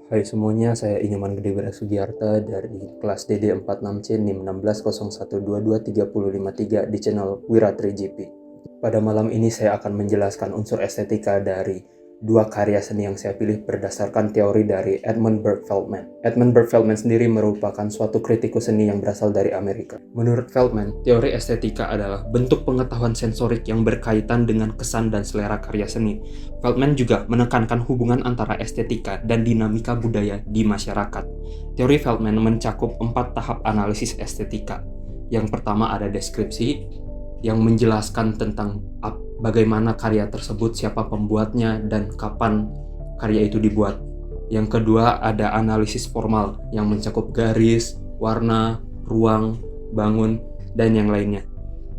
Hai semuanya, saya Inyoman Gede Bara Sugiarta dari kelas DD46C NIM 1601223053 di channel Wira 3GP. Pada malam ini saya akan menjelaskan unsur estetika dari dua karya seni yang saya pilih berdasarkan teori dari Edmund Burke Feldman. Edmund Burke Feldman sendiri merupakan suatu kritikus seni yang berasal dari Amerika. Menurut Feldman, teori estetika adalah bentuk pengetahuan sensorik yang berkaitan dengan kesan dan selera karya seni. Feldman juga menekankan hubungan antara estetika dan dinamika budaya di masyarakat. Teori Feldman mencakup 4 tahap analisis estetika. Yang pertama ada deskripsi, yang menjelaskan tentang bagaimana karya tersebut, siapa pembuatnya, dan kapan karya itu dibuat. Yang kedua ada analisis formal yang mencakup garis, warna, ruang, bangun, dan yang lainnya.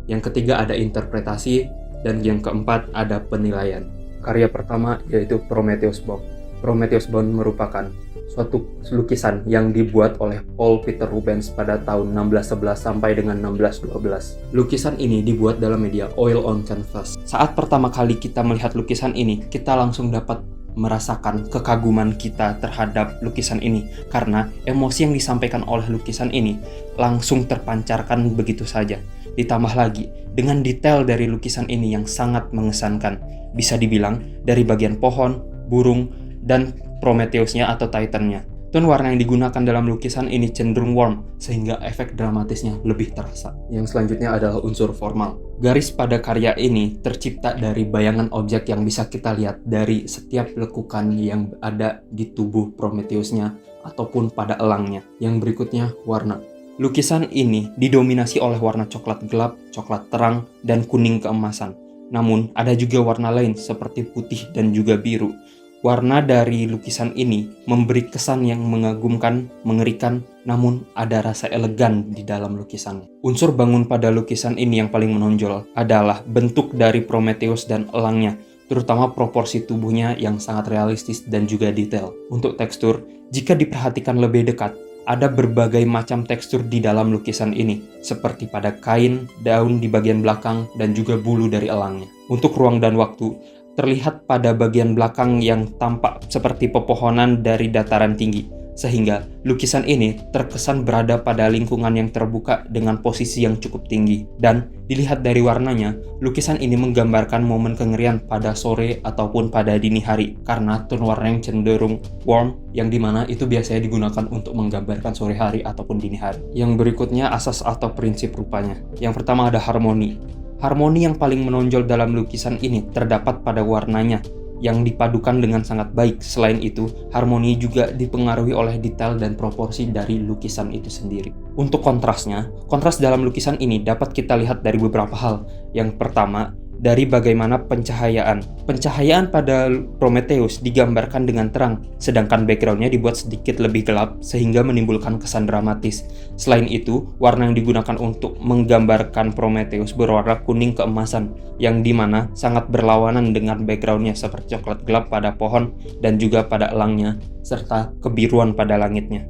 Yang ketiga ada interpretasi, dan yang keempat ada penilaian. Karya pertama yaitu Prometheus Bound. Prometheus Bound merupakan suatu lukisan yang dibuat oleh Paul Peter Rubens pada tahun 1611 sampai dengan 1612. Lukisan ini dibuat dalam media oil on canvas. Saat pertama kali kita melihat lukisan ini, kita langsung dapat merasakan kekaguman kita terhadap lukisan ini karena emosi yang disampaikan oleh lukisan ini langsung terpancarkan begitu saja. Ditambah lagi dengan detail dari lukisan ini yang sangat mengesankan. Bisa dibilang dari bagian pohon, burung, dan Prometheus-nya atau Titan-nya. Tone warna yang digunakan dalam lukisan ini cenderung warm, sehingga efek dramatisnya lebih terasa. Yang selanjutnya adalah unsur formal. Garis pada karya ini tercipta dari bayangan objek yang bisa kita lihat dari setiap lekukan yang ada di tubuh Prometheus-nya ataupun pada elangnya. Yang berikutnya, warna. Lukisan ini didominasi oleh warna coklat gelap, coklat terang, dan kuning keemasan. Namun, ada juga warna lain seperti putih dan juga biru. Warna dari lukisan ini memberi kesan yang mengagumkan, mengerikan, namun ada rasa elegan di dalam lukisannya. Unsur bangun pada lukisan ini yang paling menonjol adalah bentuk dari Prometheus dan elangnya, terutama proporsi tubuhnya yang sangat realistis dan juga detail. Untuk tekstur, jika diperhatikan lebih dekat, ada berbagai macam tekstur di dalam lukisan ini, seperti pada kain, daun di bagian belakang, dan juga bulu dari elangnya. Untuk ruang dan waktu, terlihat pada bagian belakang yang tampak seperti pepohonan dari dataran tinggi, sehingga lukisan ini terkesan berada pada lingkungan yang terbuka dengan posisi yang cukup tinggi. Dan dilihat dari warnanya, lukisan ini menggambarkan momen kengerian pada sore ataupun pada dini hari, karena tone warna yang cenderung warm, yang dimana itu biasanya digunakan untuk menggambarkan sore hari ataupun dini hari. Yang berikutnya asas atau prinsip rupanya. Yang pertama ada harmoni. Harmoni yang paling menonjol dalam lukisan ini terdapat pada warnanya yang dipadukan dengan sangat baik. Selain itu, harmoni juga dipengaruhi oleh detail dan proporsi dari lukisan itu sendiri. Untuk kontrasnya, kontras dalam lukisan ini dapat kita lihat dari beberapa hal. Yang pertama, dari bagaimana pencahayaan. Pencahayaan pada Prometheus digambarkan dengan terang, sedangkan backgroundnya dibuat sedikit lebih gelap sehingga menimbulkan kesan dramatis. Selain itu, warna yang digunakan untuk menggambarkan Prometheus berwarna kuning keemasan, yang dimana sangat berlawanan dengan backgroundnya seperti coklat gelap pada pohon dan juga pada elangnya, serta kebiruan pada langitnya.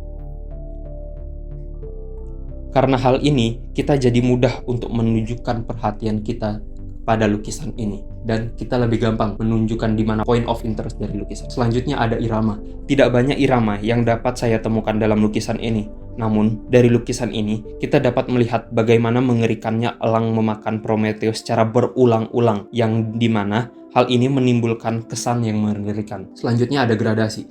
Karena hal ini, kita jadi mudah untuk menunjukkan perhatian kita pada lukisan ini, dan kita lebih gampang menunjukkan di mana point of interest dari lukisan. Selanjutnya ada irama. Tidak banyak irama yang dapat saya temukan dalam lukisan ini. Namun, dari lukisan ini, kita dapat melihat bagaimana mengerikannya elang memakan Prometheus secara berulang-ulang, yang dimana hal ini menimbulkan kesan yang mengerikan. Selanjutnya ada gradasi.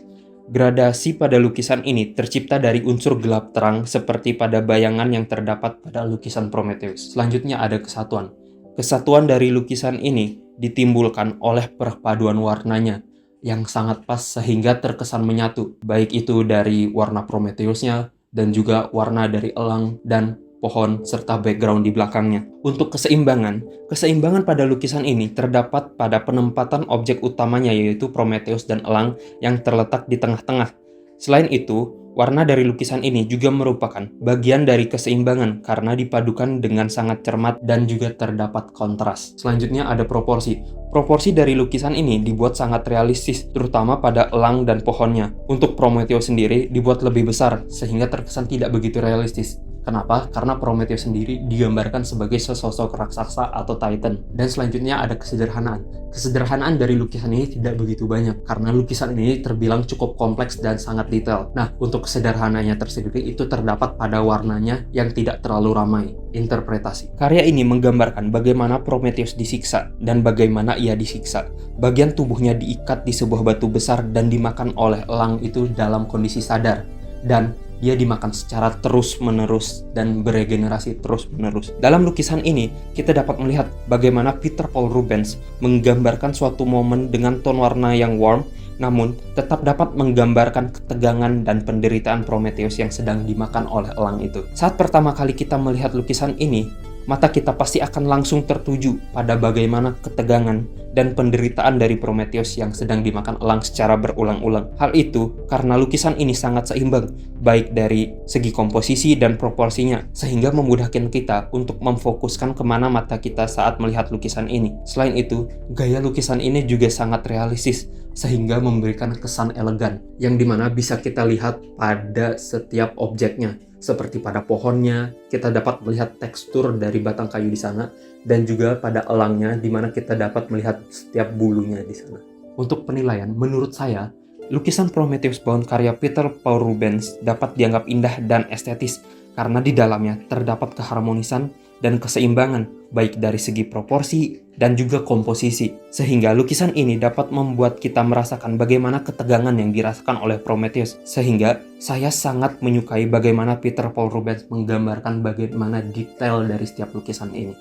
Gradasi pada lukisan ini tercipta dari unsur gelap terang seperti pada bayangan yang terdapat pada lukisan Prometheus. Selanjutnya ada kesatuan. Kesatuan dari lukisan ini ditimbulkan oleh perpaduan warnanya yang sangat pas sehingga terkesan menyatu, baik itu dari warna Prometheus-nya dan juga warna dari elang dan pohon serta background di belakangnya. Untuk keseimbangan pada lukisan ini terdapat pada penempatan objek utamanya yaitu Prometheus dan elang yang terletak di tengah-tengah. Selain itu, warna dari lukisan ini juga merupakan bagian dari keseimbangan karena dipadukan dengan sangat cermat dan juga terdapat kontras. Selanjutnya ada proporsi. Proporsi dari lukisan ini dibuat sangat realistis, terutama pada elang dan pohonnya. Untuk Prometheus sendiri dibuat lebih besar sehingga terkesan tidak begitu realistis. Kenapa? Karena Prometheus sendiri digambarkan sebagai sesosok raksasa atau Titan. Dan selanjutnya ada kesederhanaan. Kesederhanaan dari lukisan ini tidak begitu banyak, karena lukisan ini terbilang cukup kompleks dan sangat detail. Nah, untuk kesederhanaannya tersendiri itu terdapat pada warnanya yang tidak terlalu ramai. Interpretasi. Karya ini menggambarkan bagaimana Prometheus disiksa dan bagaimana ia disiksa. Bagian tubuhnya diikat di sebuah batu besar dan dimakan oleh elang itu dalam kondisi sadar. Dan dia dimakan secara terus-menerus dan beregenerasi terus-menerus. Dalam lukisan ini, kita dapat melihat bagaimana Peter Paul Rubens menggambarkan suatu momen dengan ton warna yang warm, namun tetap dapat menggambarkan ketegangan dan penderitaan Prometheus yang sedang dimakan oleh elang itu. Saat pertama kali kita melihat lukisan ini, mata kita pasti akan langsung tertuju pada bagaimana ketegangan dan penderitaan dari Prometheus yang sedang dimakan elang secara berulang-ulang. Hal itu karena lukisan ini sangat seimbang, baik dari segi komposisi dan proporsinya, sehingga memudahkan kita untuk memfokuskan kemana mata kita saat melihat lukisan ini. Selain itu, gaya lukisan ini juga sangat realistis, sehingga memberikan kesan elegan, yang dimana bisa kita lihat pada setiap objeknya. Seperti pada pohonnya, kita dapat melihat tekstur dari batang kayu di sana, dan juga pada elangnya, di mana kita dapat melihat setiap bulunya di sana. Untuk penilaian, menurut saya, lukisan Prometheus Bound karya Peter Paul Rubens dapat dianggap indah dan estetis, karena di dalamnya terdapat keharmonisan dan keseimbangan, baik dari segi proporsi dan juga komposisi, sehingga lukisan ini dapat membuat kita merasakan bagaimana ketegangan yang dirasakan oleh Prometheus, sehingga saya sangat menyukai bagaimana Peter Paul Rubens menggambarkan bagaimana detail dari setiap lukisan ini.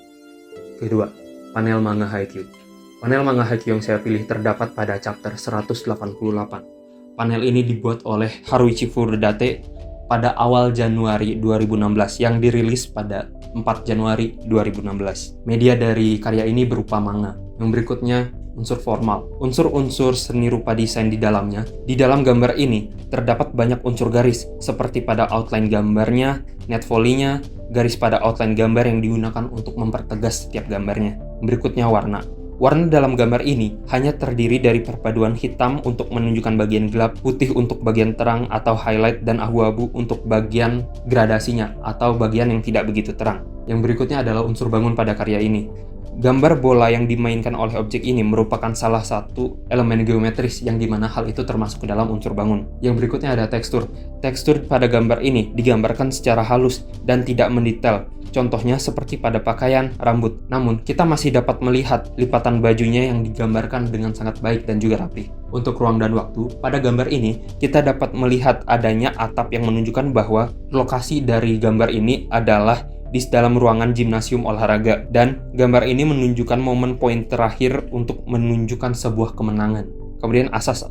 Kedua, panel manga Haikyuu. Panel manga Haikyuu yang saya pilih terdapat pada chapter 188. Panel ini dibuat oleh Haruichi Furudate pada awal Januari 2016 yang dirilis pada 4 Januari 2016. Media dari karya ini berupa manga. Yang berikutnya, unsur formal. Unsur-unsur seni rupa desain di dalamnya. Di dalam gambar ini terdapat banyak unsur garis, seperti pada outline gambarnya, netvolley-nya, garis pada outline gambar yang digunakan untuk mempertegas setiap gambarnya. Berikutnya warna. Warna dalam gambar ini hanya terdiri dari perpaduan hitam untuk menunjukkan bagian gelap, putih untuk bagian terang atau highlight, dan abu-abu untuk bagian gradasinya atau bagian yang tidak begitu terang. Yang berikutnya adalah unsur bangun pada karya ini. Gambar bola yang dimainkan oleh objek ini merupakan salah satu elemen geometris yang dimana hal itu termasuk ke dalam unsur bangun. Yang berikutnya ada tekstur. Tekstur pada gambar ini digambarkan secara halus dan tidak mendetail. Contohnya seperti pada pakaian, rambut. Namun, kita masih dapat melihat lipatan bajunya yang digambarkan dengan sangat baik dan juga rapi. Untuk ruang dan waktu, pada gambar ini kita dapat melihat adanya atap yang menunjukkan bahwa lokasi dari gambar ini adalah di dalam ruangan gimnasium olahraga, dan gambar ini menunjukkan momen poin terakhir untuk menunjukkan sebuah kemenangan. Kemudian asas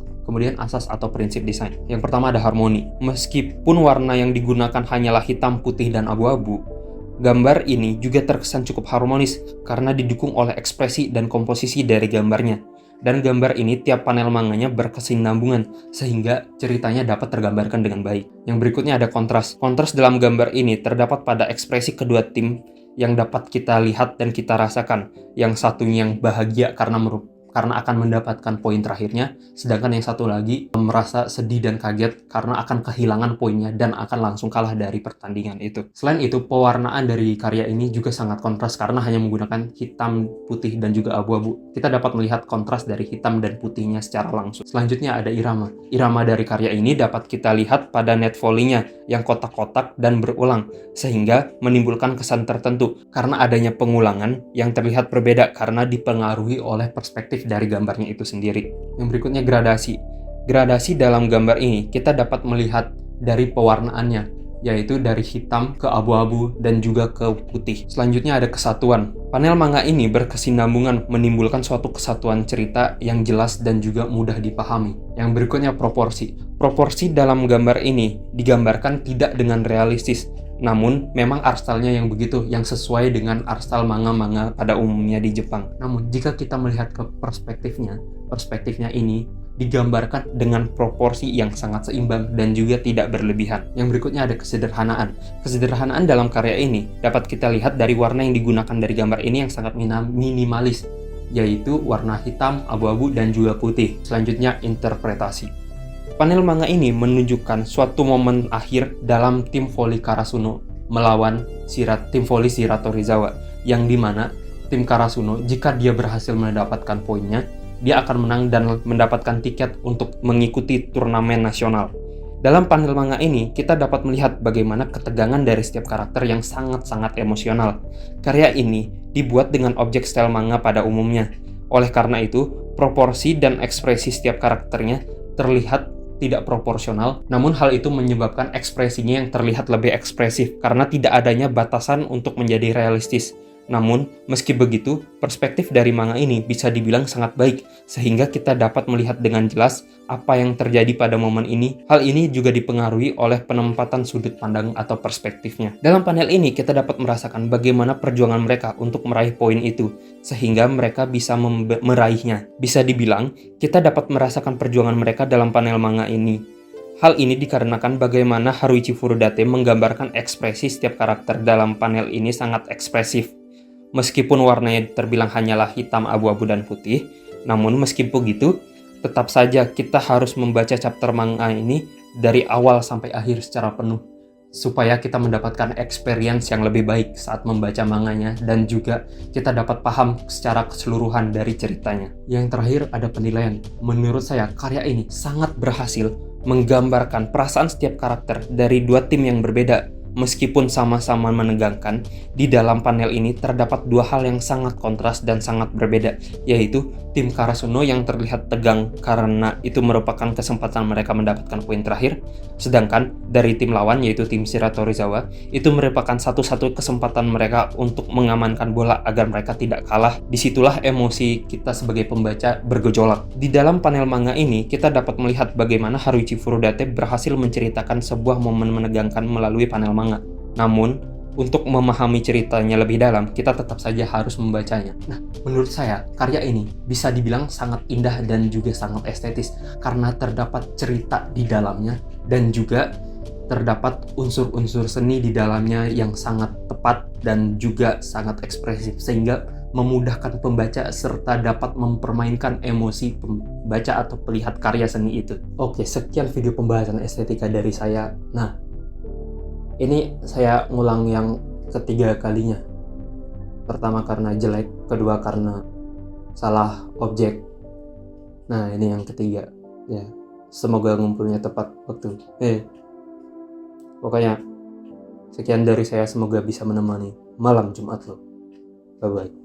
atau prinsip desain. Yang pertama ada harmoni. Meskipun warna yang digunakan hanyalah hitam, putih, dan abu-abu, gambar ini juga terkesan cukup harmonis karena didukung oleh ekspresi dan komposisi dari gambarnya. Dan gambar ini tiap panel manganya berkesinambungan sehingga ceritanya dapat tergambarkan dengan baik. Yang berikutnya ada kontras. Kontras dalam gambar ini terdapat pada ekspresi kedua tim yang dapat kita lihat dan kita rasakan. Yang satunya yang bahagia karena akan mendapatkan poin terakhirnya, sedangkan yang satu lagi merasa sedih dan kaget karena akan kehilangan poinnya dan akan langsung kalah dari pertandingan itu. Selain itu, pewarnaan dari karya ini juga sangat kontras karena hanya menggunakan hitam, putih, dan juga abu-abu. Kita dapat melihat kontras dari hitam dan putihnya secara langsung. Selanjutnya ada irama. Irama dari karya ini dapat kita lihat pada netvolley-nya yang kotak-kotak dan berulang, sehingga menimbulkan kesan tertentu karena adanya pengulangan yang terlihat berbeda karena dipengaruhi oleh perspektif dari gambarnya itu sendiri. Yang berikutnya gradasi. Gradasi dalam gambar ini kita dapat melihat dari pewarnaannya, yaitu dari hitam ke abu-abu dan juga ke putih. Selanjutnya ada kesatuan. Panel manga ini berkesinambungan menimbulkan suatu kesatuan cerita yang jelas dan juga mudah dipahami. Yang berikutnya proporsi. Proporsi dalam gambar ini digambarkan tidak dengan realistis, namun memang art style-nya yang begitu, yang sesuai dengan art style manga-manga pada umumnya di Jepang. Namun jika kita melihat ke perspektifnya ini digambarkan dengan proporsi yang sangat seimbang dan juga tidak berlebihan. Yang berikutnya ada kesederhanaan. Kesederhanaan dalam karya ini dapat kita lihat dari warna yang digunakan dari gambar ini yang sangat minimalis, yaitu warna hitam, abu-abu, dan juga putih. Selanjutnya interpretasi. Panel manga ini menunjukkan suatu momen akhir dalam tim voli Karasuno, melawan tim voli Shirato Rizawa, yang dimana tim Karasuno jika dia berhasil mendapatkan poinnya, dia akan menang dan mendapatkan tiket untuk mengikuti turnamen nasional. Dalam panel manga ini, kita dapat melihat bagaimana ketegangan dari setiap karakter yang sangat-sangat emosional. Karya ini dibuat dengan objek style manga pada umumnya. Oleh karena itu, proporsi dan ekspresi setiap karakternya terlihat tidak proporsional, namun hal itu menyebabkan ekspresinya yang terlihat lebih ekspresif karena tidak adanya batasan untuk menjadi realistis. Namun, meski begitu, perspektif dari manga ini bisa dibilang sangat baik, sehingga kita dapat melihat dengan jelas apa yang terjadi pada momen ini. Hal ini juga dipengaruhi oleh penempatan sudut pandang atau perspektifnya. Dalam panel ini, kita dapat merasakan bagaimana perjuangan mereka untuk meraih poin itu, sehingga mereka bisa meraihnya. Bisa dibilang, kita dapat merasakan perjuangan mereka dalam panel manga ini. Hal ini dikarenakan bagaimana Haruichi Furudate menggambarkan ekspresi setiap karakter dalam panel ini sangat ekspresif. Meskipun warnanya terbilang hanyalah hitam, abu-abu, dan putih, namun meskipun begitu, tetap saja kita harus membaca chapter manga ini dari awal sampai akhir secara penuh, supaya kita mendapatkan experience yang lebih baik saat membaca manganya, dan juga kita dapat paham secara keseluruhan dari ceritanya. Yang terakhir ada penilaian. Menurut saya, karya ini sangat berhasil menggambarkan perasaan setiap karakter dari dua tim yang berbeda. Meskipun sama-sama menegangkan, di dalam panel ini terdapat dua hal yang sangat kontras dan sangat berbeda, yaitu tim Karasuno yang terlihat tegang karena itu merupakan kesempatan mereka mendapatkan poin terakhir, sedangkan dari tim lawan yaitu tim Shirato Rizawa, itu merupakan satu-satu kesempatan mereka untuk mengamankan bola agar mereka tidak kalah. Disitulah emosi kita sebagai pembaca bergejolak. Di dalam panel manga ini, kita dapat melihat bagaimana Haruichi Furudate berhasil menceritakan sebuah momen menegangkan melalui panel manga. Namun, untuk memahami ceritanya lebih dalam, kita tetap saja harus membacanya. Nah, menurut saya, karya ini bisa dibilang sangat indah dan juga sangat estetis karena terdapat cerita di dalamnya dan juga terdapat unsur-unsur seni di dalamnya yang sangat tepat dan juga sangat ekspresif, sehingga memudahkan pembaca serta dapat mempermainkan emosi pembaca atau pelihat karya seni itu. Oke, sekian video pembahasan estetika dari saya. Nah, ini saya ngulang yang ketiga kalinya. Pertama karena jelek, kedua karena salah objek. Nah, ini yang ketiga. Ya, semoga ngumpulnya tepat waktu. Pokoknya sekian dari saya, semoga bisa menemani malam Jumat lo. Bye-bye.